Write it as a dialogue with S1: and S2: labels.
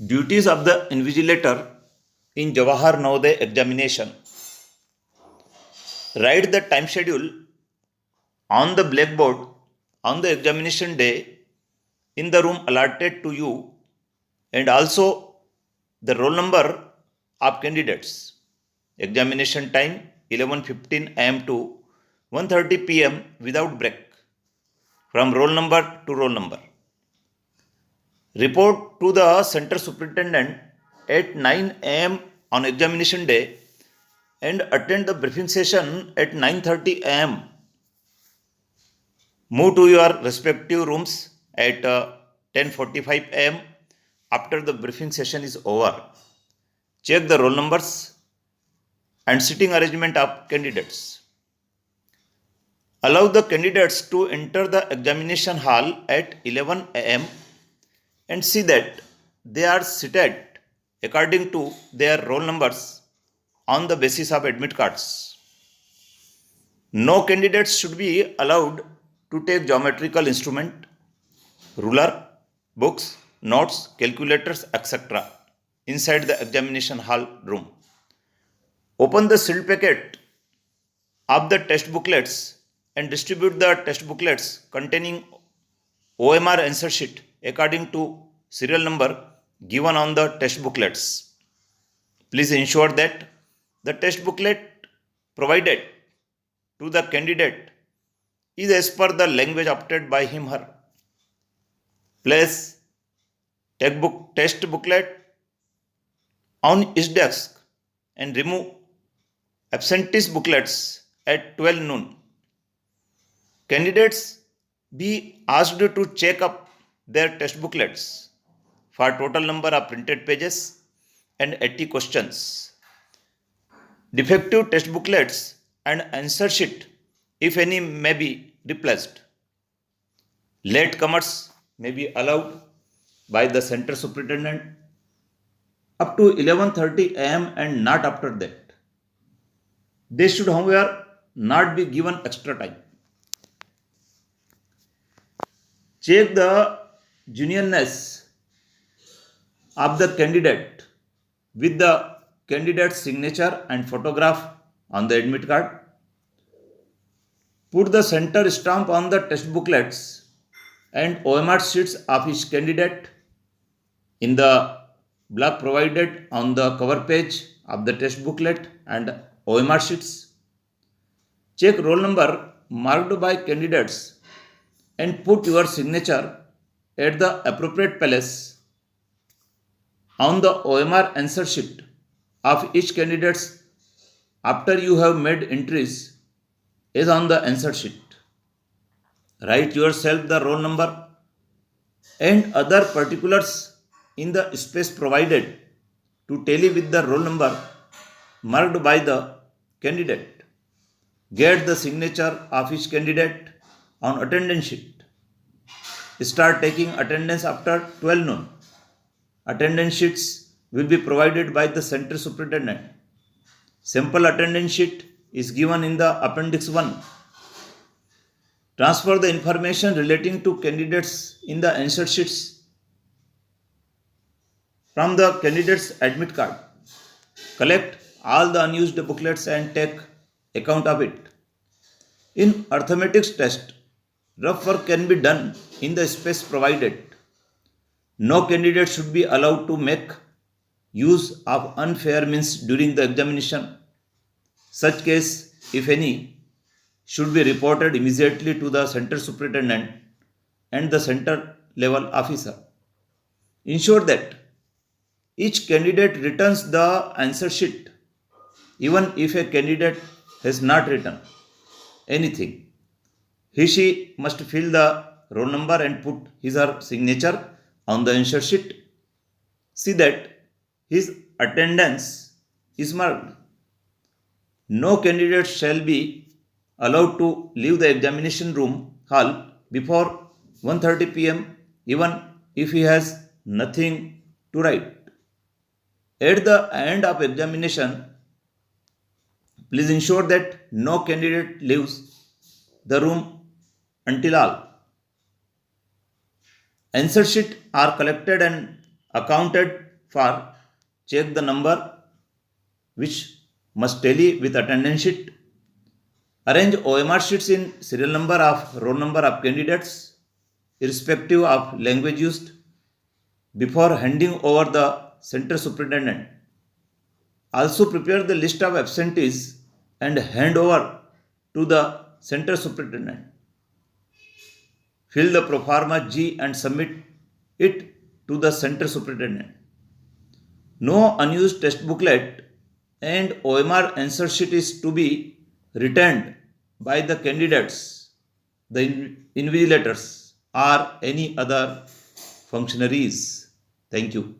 S1: Duties of the invigilator in Jawahar Navodaya examination. Write the time schedule on the blackboard on the examination day in the room allotted to you, and also the roll number of candidates. Examination time 11:15 am to 1:30 pm without break, from roll number to roll number. Report to the center superintendent at 9 am on examination day and attend the briefing session at 9:30 am. Move to your respective rooms at 10:45 am after the briefing session is over. Check the roll numbers and sitting arrangement of candidates. Allow the candidates to enter the examination hall at 11 am and see that they are seated according to their roll numbers on the basis of admit cards. No candidates should be allowed to take geometrical instrument, ruler, books, notes, calculators, etc. inside the examination hall room. Open the sealed packet of the test booklets and distribute the test booklets containing OMR answer sheet according to serial number given on the test booklets. Please ensure that the test booklet provided to the candidate is as per the language opted by him her. Place test booklet on his desk and remove absentees booklets at 12 noon. Candidates be asked to check up their test booklets for total number of printed pages and 80 questions. Defective test booklets and answer sheet, if any, may be replaced. Latecomers may be allowed by the center superintendent up to 11:30 am and not after that. They should, however, not be given extra time. Check the genuineness of the candidate with the candidate's signature and photograph on the admit card. Put the center stamp on the test booklets and OMR sheets of each candidate in the block provided on the cover page of the test booklet and OMR sheets. Check roll number marked by candidates and put your signature at the appropriate place on the OMR answer sheet of each candidate after you have made entries as on the answer sheet. Write yourself the roll number and other particulars in the space provided to tally with the roll number marked by the candidate. Get the signature of each candidate on attendance sheet. Start taking attendance after 12 noon. Attendance sheets will be provided by the center superintendent. Sample attendance sheet is given in the appendix 1. Transfer the information relating to candidates in the answer sheets from the candidate's admit card. Collect all the unused booklets and take account of it. In arithmetic test, rough work can be done in the space provided. No candidate should be allowed to make use of unfair means during the examination. Such case, if any, should be reported immediately to the center superintendent and the center level officer. Ensure that each candidate returns the answer sheet, even if a candidate has not written anything. She must fill the roll number and put his or her signature on the answer sheet. See that his attendance is marked. No candidate shall be allowed to leave the examination room hall before 1:30 pm, even if he has nothing to write. At the end of examination, please ensure that no candidate leaves the room until all answer sheets are collected and accounted for check the number which must tally with attendance sheet. Arrange OMR sheets in serial number of roll number of candidates irrespective of language used before handing over the center superintendent. Also prepare the list of absentees and hand over to the center superintendent. Fill the proforma G and submit it to the center superintendent. No unused test booklet and OMR answer sheet is to be returned by the candidates, the invigilators, or any other functionaries. Thank you.